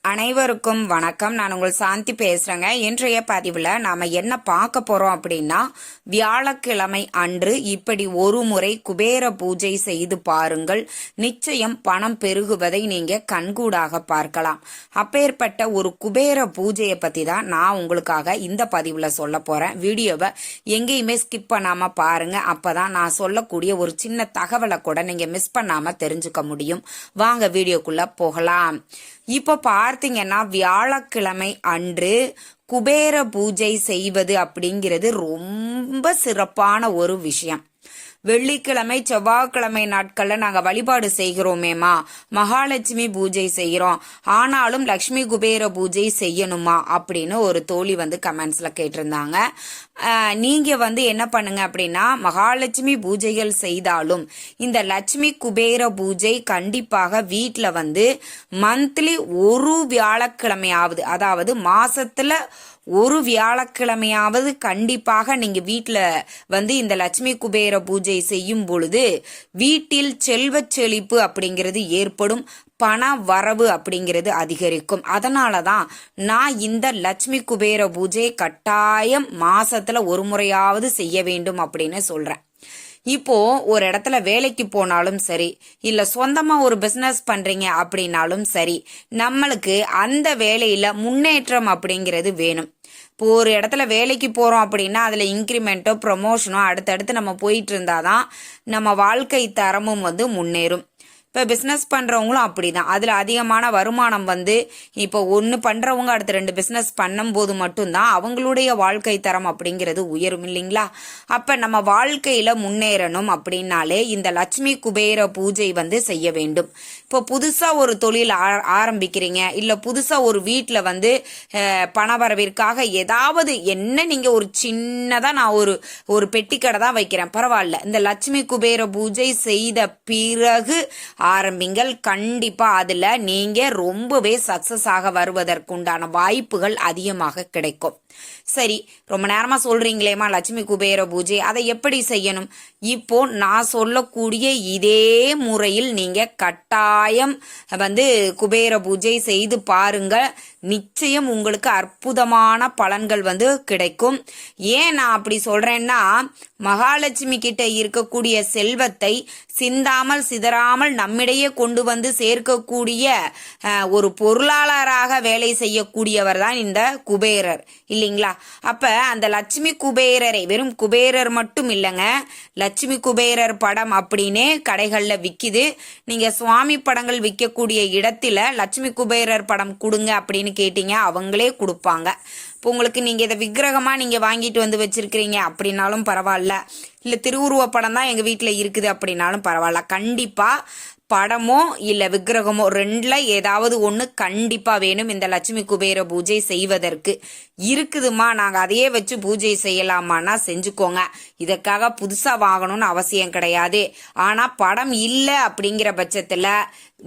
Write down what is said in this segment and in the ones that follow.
அனைவருக்கும் வணக்கம். நான் உங்கள் சாந்தி பேசுறேங்க. இன்றைய பதிவுல நாம என்ன பார்க்க போறோம் அப்படின்னா, வியாழக்கிழமை அன்று இப்படி ஒரு முறை குபேர பூஜை செய்து பாருங்கள். நிச்சயம் பணம் பெருகுவதை நீங்க கண்கூடாக பார்க்கலாம். அப்பேற்பட்ட ஒரு குபேர பூஜையை பத்தி தான் நான் உங்களுக்காக இந்த பதிவுல சொல்ல போறேன். வீடியோவை எங்கேயுமே ஸ்கிப் பண்ணாம பாருங்க. அப்பதான் நான் சொல்லக்கூடிய ஒரு சின்ன தகவலை கூட நீங்க மிஸ் பண்ணாம தெரிஞ்சுக்க முடியும். வாங்க வீடியோக்குள்ள போகலாம். இப்ப பார்த்தீங்கன்னா, வியாழக்கிழமை அன்று குபேர பூஜை செய்வது அப்படிங்கிறது ரொம்ப சிறப்பான ஒரு விஷயம். வெள்ளிக்கிழமை செவ்வாய்க்கிழமை நாட்கள்ல நாங்க வழிபாடு செய்கிறோமேமா, மகாலட்சுமி பூஜை செய்கிறோம், ஆனாலும் லக்ஷ்மி குபேர பூஜை செய்யணுமா அப்படின்னு ஒரு தோழி கமெண்ட்ஸ்ல கேட்டிருந்தாங்க. நீங்க என்ன பண்ணுங்க அப்படின்னா, மகாலட்சுமி பூஜைகள் செய்தாலும் இந்த லட்சுமி குபேர பூஜை கண்டிப்பாக வீட்டுல மந்த்லி ஒரு வியாழக்கிழமையாவது, அதாவது மாசத்துல ஒரு வியாழக்கிழமையாவது கண்டிப்பாக நீங்க வீட்டுல இந்த லட்சுமி குபேர பூஜை செய்யும் பொழுது வீட்டில் செல்வ செழிப்பு அப்படிங்கிறது ஏற்படும், பண வரவு அப்படிங்கிறது அதிகரிக்கும். அதனாலதான் நான் இந்த லட்சுமி குபேர பூஜை கட்டாயம் மாசத்துல ஒரு முறையாவது செய்ய வேண்டும் அப்படின்னு சொல்றேன். இப்போ ஒரு இடத்துல வேலைக்கு போனாலும் சரி, இல்ல சொந்தமா ஒரு பிசினஸ் பண்றீங்க அப்படின்னாலும் சரி, நம்மளுக்கு அந்த வேலையில முன்னேற்றம் அப்படிங்கிறது வேணும். இப்போ ஒரு இடத்துல வேலைக்கு போறோம் அப்படின்னா அதுல இன்கிரிமெண்ட்டோ ப்ரொமோஷனோ அடுத்தடுத்து நம்ம போயிட்டு இருந்தாதான் நம்ம வாழ்க்கை தரமும் முன்னேறும். இப்போ பிஸ்னஸ் பண்ணுறவங்களும் அப்படிதான். அதில் அதிகமான வருமானம் இப்போ ஒன்று பண்ணுறவங்க அடுத்த 2 பிஸ்னஸ் பண்ணும்போது மட்டும்தான் அவங்களுடைய வாழ்க்கை தரம் அப்படிங்கிறது உயரும் இல்லைங்களா? அப்போ நம்ம வாழ்க்கையில் முன்னேறணும் அப்படின்னாலே இந்த லட்சுமி குபேர பூஜை செய்ய வேண்டும். இப்போ புதுசாக ஒரு தொழில் ஆரம்பிக்கிறீங்க, இல்லை புதுசாக ஒரு வீட்டில் பணவரவிற்காக ஏதாவது என்ன நீங்கள் ஒரு சின்னதாக நான் ஒரு பெட்டி கடை தான் வைக்கிறேன், பரவாயில்ல, இந்த லட்சுமி குபேர பூஜை செய்த பிறகு ஆரம்பிங்கள். கண்டிப்பா அதுல நீங்க ரொம்பவே சக்சஸ் ஆக வருவதற்குண்டான வாய்ப்புகள் அதிகமாக கிடைக்கும். சரி, ரொம்ப நேரமா சொல்றீங்களேமா லட்சுமி குபேர பூஜை, அதை எப்படி செய்யணும்? இப்போ நான் சொல்லக்கூடிய இதே முறையில் நீங்க கட்டாயம் குபேர பூஜை செய்து பாருங்க. நிச்சயம் உங்களுக்கு அற்புதமான பலன்கள் கிடைக்கும். ஏன் நான் அப்படி சொல்றேன்னா, மகாலட்சுமி கிட்ட இருக்கக்கூடிய செல்வத்தை சிந்தாமல் சிதறாமல் நம்மிடையே கொண்டு சேர்க்கக்கூடிய ஒரு பொருளாளராக வேலை செய்யக்கூடியவர் தான் இந்த குபேரர் இல்லைங்களா? அப்ப அந்த லட்சுமி குபேரரை, வெறும் குபேரர் மட்டும் இல்லைங்க, லட்சுமி குபேரர் படம் அப்படின்னே கடைகள்ல விக்குது. நீங்க சுவாமி படங்கள் விற்கக்கூடிய இடத்துல லட்சுமி குபேரர் படம் கொடுங்க அப்படின்னு கேட்டீங்க, அவங்களே கொடுப்பாங்க. இப்போ உங்களுக்கு நீங்க இதை விக்கிரகமா நீங்க வாங்கிட்டு வச்சிருக்கிறீங்க அப்படின்னாலும் பரவாயில்ல, இல்ல திருவுருவ படம் தான் எங்க வீட்டுல இருக்குது அப்படின்னாலும் பரவாயில்ல, கண்டிப்பா படமோ இல்ல விக்கிரகமோ ரெண்டுல ஏதாவது ஒண்ணு கண்டிப்பா வேணும் இந்த லட்சுமி குபேர பூஜை செய்வதற்கு. இருக்குதுமா, நாங்க அதையே வச்சு பூஜை செய்யலாமான்னா செஞ்சுக்கோங்க. இதற்காக புதுசா வாங்கணும்னு அவசியம் கிடையாது. ஆனா படம் இல்ல அப்படிங்கிற பட்சத்துல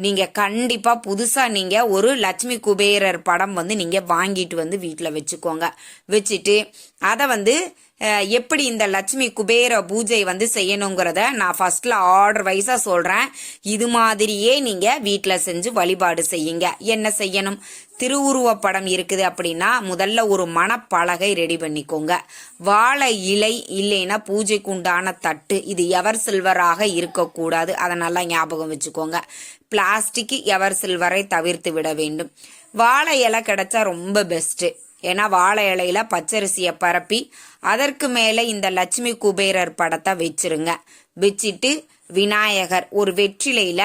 நீங்க கண்டிப்பா புதுசா நீங்க ஒரு லட்சுமி குபேரர் படம் நீங்க வாங்கிட்டு வீட்டுல வச்சுக்கோங்க. வச்சுட்டு அதை எப்படி இந்த லட்சுமி குபேர பூஜை செய்யணுங்கிறத நான் ஃபர்ஸ்ட்ல ஆர்டர் வைஸா சொல்றேன். இது மாதிரியே நீங்க வீட்டுல செஞ்சு வழிபாடு செய்யுங்க. என்ன செய்யணும்? திருவுருவ படம் இருக்குது அப்படின்னா முதல்ல ஒரு மணப்பலகை ரெடி பண்ணிக்கோங்க. வாழை இலை இல்லைன்னா பூஜைக்கு உண்டான தட்டு, இது எவர் சில்வராக இருக்கக்கூடாது, அதை நல்லா ஞாபகம் வச்சுக்கோங்க. பிளாஸ்டிக் எவர் சில்வரை தவிர்த்து விட வேண்டும். வாழை இலை கிடைச்சா ரொம்ப பெஸ்ட். ஏன்னா வாழை இலையில பச்சரிசியை பரப்பி அதற்கு மேல இந்த லட்சுமி குபேரர் படத்தை வச்சிருங்க. வச்சுட்டு விநாயகர் ஒரு வெற்றிலையில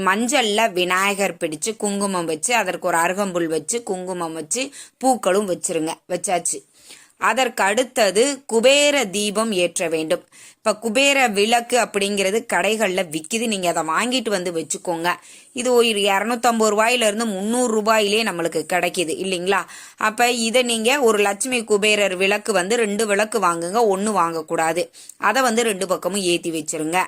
மஞ்சள்ல விநாயகர் பிடிச்சு குங்குமம் வச்சு அதற்கு ஒரு அருகம்புல் வச்சு குங்குமம் வச்சு பூக்களும் வச்சிருங்க. வச்சாச்சு. அதற்கு அடுத்தது குபேர தீபம் ஏற்ற வேண்டும். இப்ப குபேர விளக்கு அப்படிங்கிறது கடைகள்ல விக்குது, நீங்க அதை வாங்கிட்டு வச்சுக்கோங்க. இது ஒரு 250 ரூபாயில இருந்து 300 ரூபாயிலே நம்மளுக்கு கிடைக்குது இல்லைங்களா? அப்ப இதை நீங்க ஒரு லட்சுமி குபேரர் விளக்கு 2 விளக்கு வாங்குங்க, 1 வாங்கக்கூடாது. அதை 2 பக்கமும் ஏத்தி வச்சிருங்க.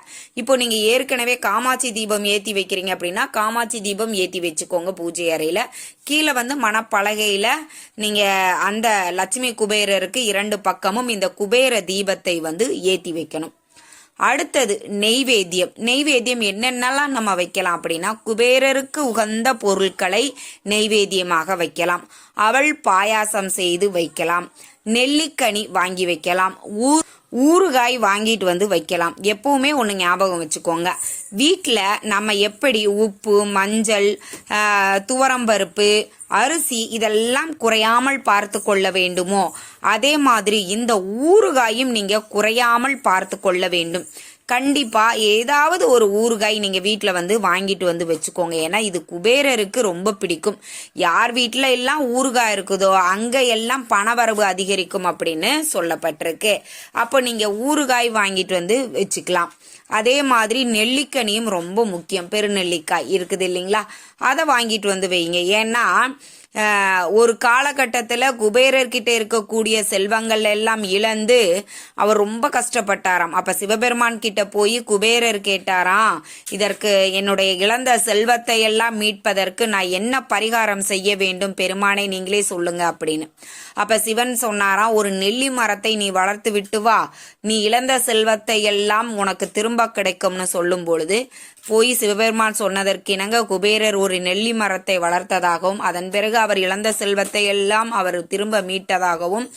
இப்போ நீங்க ஏற்கனவே காமாட்சி தீபம் ஏத்தி வைக்கிறீங்க அப்படின்னா காமாட்சி தீபம் ஏத்தி வச்சுக்கோங்க பூஜை அறையில. கீழே மணப்பலகையில நீங்க அந்த லட்சுமி குபேரருக்கு 2 பக்கமும் இந்த குபேர தீபத்தை ஏத்தி வைக்கணும். அடுத்தது நெய்வேத்தியம். நெய்வேத்தியம் என்னென்னலாம் நம்ம வைக்கலாம் அப்படின்னா, குபேரருக்கு உகந்த பொருட்களை நெய்வேத்தியமாக வைக்கலாம். அவள் பாயாசம் செய்து வைக்கலாம். நெல்லிக்கனி வாங்கி வைக்கலாம். ஊறுகாய் வாங்கிட்டு வந்து வைக்கலாம். எப்பவுமே ஒன்று ஞாபகம் வச்சுக்கோங்க, வீட்டில் நம்ம எப்படி உப்பு, மஞ்சள், துவரம்பருப்பு, அரிசி இதெல்லாம் குறையாமல் பார்த்து கொள்ள வேண்டுமோ அதே மாதிரி இந்த ஊறுகாயும் நீங்க குறையாமல் பார்த்து கொள்ள வேண்டும். கண்டிப்பா ஏதாவது ஒரு ஊறுகாய் நீங்க வீட்டுல வந்து வாங்கிட்டு வந்து வச்சுக்கோங்க. ஏன்னா இது குபேரருக்கு ரொம்ப பிடிக்கும். யார் வீட்டுல எல்லாம் ஊறுகாய் இருக்குதோ அங்க எல்லாம் பணவரவு அதிகரிக்கும் அப்படின்னு சொல்லப்பட்டிருக்கு. அப்போ நீங்க ஊறுகாய் வாங்கிட்டு வந்து வச்சுக்கலாம். அதே மாதிரி நெல்லிக்கனியும் ரொம்ப முக்கியம். பெருநெல்லிக்காய் இருக்குது இல்லைங்களா, அதை வாங்கிட்டு வந்து வைங்க. ஏன்னா ஒரு காலகட்டத்தில் குபேரர்கிட்ட இருக்கக்கூடிய செல்வங்கள் எல்லாம் இழந்து அவர் ரொம்ப கஷ்டப்பட்டாராம். அப்ப சிவபெருமான் கிட்ட போய் குபேரர் கேட்டாராம், இதற்கு என்னுடைய இழந்த செல்வத்தை எல்லாம் மீட்பதற்கு நான் என்ன பரிகாரம் செய்ய வேண்டும் பெருமானை நீங்களே சொல்லுங்க அப்படின்னு. அப்ப சிவன் சொன்னாராம், ஒரு நெல்லி மரத்தை நீ வளர்த்து விட்டு வா, நீ இழந்த செல்வத்தை எல்லாம் உனக்கு திரும்ப கிடைக்கும்னு சொல்லும் பொழுது போய் சிவபெருமான் சொன்னதற்கு இணங்க குபேரர் ஒரு நெல்லி மரத்தை வளர்த்ததாகவும் அதன் பிறகு அவர் இழந்த செல்வத்தை எல்லாம் அவர் திரும்ப மீட்டதாகவும்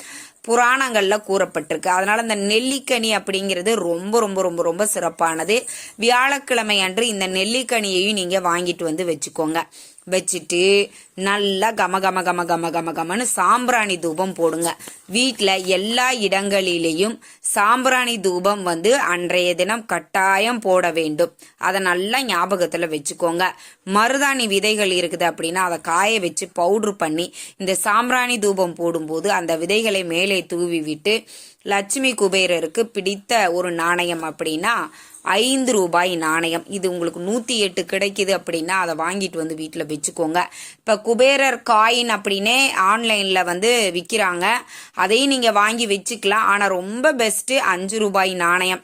புராணங்கள்ல கூறப்பட்டிருக்கு. அதனால இந்த நெல்லிக்கனி அப்படிங்கிறது ரொம்ப ரொம்ப ரொம்ப ரொம்ப சிறப்பானது. வியாழக்கிழமை அன்று இந்த நெல்லிக்கனியையும் நீங்க வாங்கிட்டு வந்து வச்சுக்கோங்க. வச்சுட்டு நல்லா கமன்னு சாம்பிராணி தூபம் போடுங்க. வீட்டில் எல்லா இடங்களிலேயும் சாம்பிராணி தூபம் வந்து அன்றைய தினம் கட்டாயம் போட வேண்டும். அதை நல்லா ஞாபகத்தில் வச்சுக்கோங்க. மருதாணி விதைகள் இருக்குது அப்படின்னா அதை காய வச்சு பவுட்ரு பண்ணி இந்த சாம்பிராணி தூபம் போடும்போது அந்த விதைகளை மேலே தூவி விட்டு லட்சுமி குபேரருக்கு பிடித்த ஒரு நாணயம் அப்படின்னா 5 ரூபாய் நாணயம். இது உங்களுக்கு 108 கிடைக்குது அப்படின்னா அதை வாங்கிட்டு வந்து வீட்டில் வச்சுக்கோங்க. இப்போ குபேரர் காயின் அப்படின்னே ஆன்லைனில் வந்து விற்கிறாங்க, அதையும் நீங்கள் வாங்கி வச்சுக்கலாம். ஆனால் ரொம்ப பெஸ்ட்டு 5 ரூபாய் நாணயம்.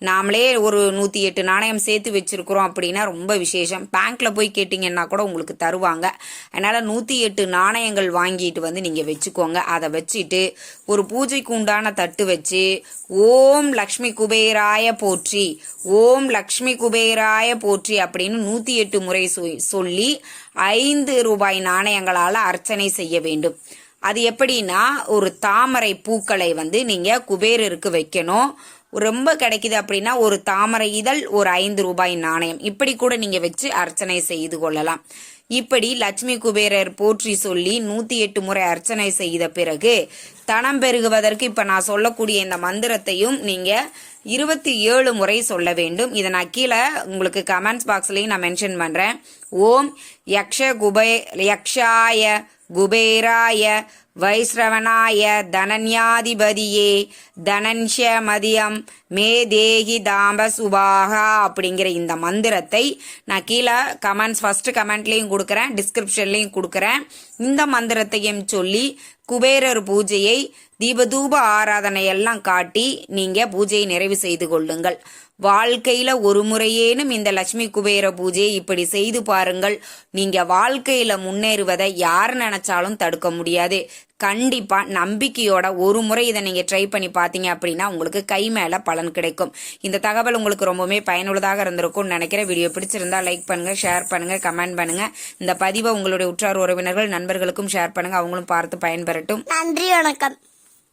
நாமளே ஒரு 108 நாணயம் சேர்த்து வச்சிருக்கிறோம் அப்படின்னா ரொம்ப விசேஷம். பேங்க்ல போய் கேட்டிங்கன்னா கூட உங்களுக்கு தருவாங்க. அதனால 108 நாணயங்கள் வாங்கிட்டு வந்து நீங்க வச்சுக்கோங்க. அதை வச்சுட்டு ஒரு பூஜைக்கு உண்டான தட்டு வச்சு ஓம் லக்ஷ்மி குபேராய போற்றி, ஓம் லக்ஷ்மி குபேராய போற்றி அப்படின்னு 108 முறை சொல்லி 5 ரூபாய் நாணயங்களால அர்ச்சனை செய்ய வேண்டும். அது எப்படின்னா, ஒரு தாமரை பூக்களை வந்து நீங்க குபேரருக்கு வைக்கணும். ரொம்ப கிடைக்குது அப்படின்னா ஒரு தாமரை இதழ், ஒரு 5 ரூபாய் நாணயம், இப்படி கூட நீங்க வச்சு அர்ச்சனை செய்து கொள்ளலாம். இப்படி லட்சுமி குபேரர் போற்றி சொல்லி 108 முறை அர்ச்சனை செய்த பிறகு தனம் பெருகுவதற்கு இப்ப நான் சொல்லக்கூடிய இந்த மந்திரத்தையும் நீங்க 27 முறை சொல்ல வேண்டும். இதை நான் கீழே உங்களுக்கு கமெண்ட்ஸ் பாக்ஸ்லயும் நான் மென்ஷன் பண்றேன். ஓம் யக்ஷாய குபேராய வைஸ்ரவனாய தனன்யாதிபதியே தனன்ஷ மதியம் மே தேகி தாம்ப சுபாகா அப்படிங்கிற இந்த மந்திரத்தை நான் கீழே ஃபர்ஸ்ட் கமெண்ட்லையும் கொடுக்குறேன், டிஸ்கிரிப்ஷன்லையும் கொடுக்குறேன். இந்த மந்திரத்தையும் சொல்லி குபேரர் பூஜையை தீபதூப ஆராதனை எல்லாம் காட்டி நீங்க பூஜையை நிறைவு செய்து கொள்ளுங்கள். வாழ்க்கையில ஒரு முறையேனும் இந்த லட்சுமி குபேர பூஜையை இப்படி செய்து பாருங்கள். நீங்க வாழ்க்கையில முன்னேறுவதை யார் நினைச்சாலும் தடுக்க முடியாது. கண்டிப்பா நம்பிக்கையோட ஒரு முறை இதை நீங்க ட்ரை பண்ணி பார்த்தீங்க அப்படின்னா உங்களுக்கு கை மேல பலன் கிடைக்கும். இந்த தகவல் உங்களுக்கு ரொம்பவுமே பயனுள்ளதாக இருந்திருக்கும்னு நினைக்கிறேன். வீடியோ பிடிச்சிருந்தா லைக் பண்ணுங்க, ஷேர் பண்ணுங்க, கமெண்ட் பண்ணுங்க. இந்த பதிவை உங்களுடைய உற்றார் உறவினர்கள் நண்பர்களுக்கும் ஷேர் பண்ணுங்க, அவங்களும் பார்த்து பயன்பெறட்டும். நன்றி, வணக்கம்.